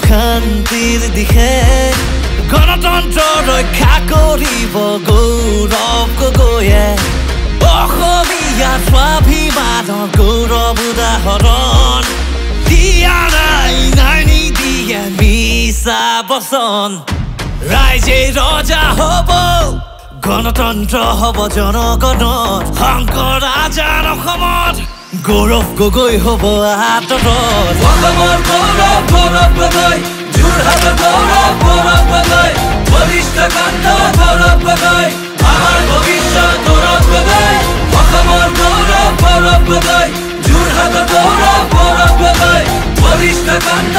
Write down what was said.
শান্তিৰ দিশে গণতন্ত্ৰ ৰক্ষা কৰিব গৌৰৱ গগৈয়ে অসমীয়াৰ স্বাভিমানৰ গৌৰৱ উদাহৰণ দিয়া নাই নিদিয়ে মিছা বচন ৰাইজে ৰজা হ'ব গণতন্ত্ৰ হ'ব জনগণৰ শংকৰ আজাৰ অসমত গৌৰৱ গগৈ হ'ব আতৰত অসমৰ গৌৰৱ গৌৰৱ গগৈ যোৰহাটৰ গৌৰৱ গৌৰৱ গগৈ বলিষ্ঠ কণ্ঠ গৌৰৱ গগৈ আমাৰ ভৱিষ্যত গৌৰৱ গগৈ অসমৰ গৌৰৱ গৌৰৱ গগৈ যোৰহাটৰ গৌৰৱ গৌৰৱ গগৈ বলিষ্ঠ কণ্ঠ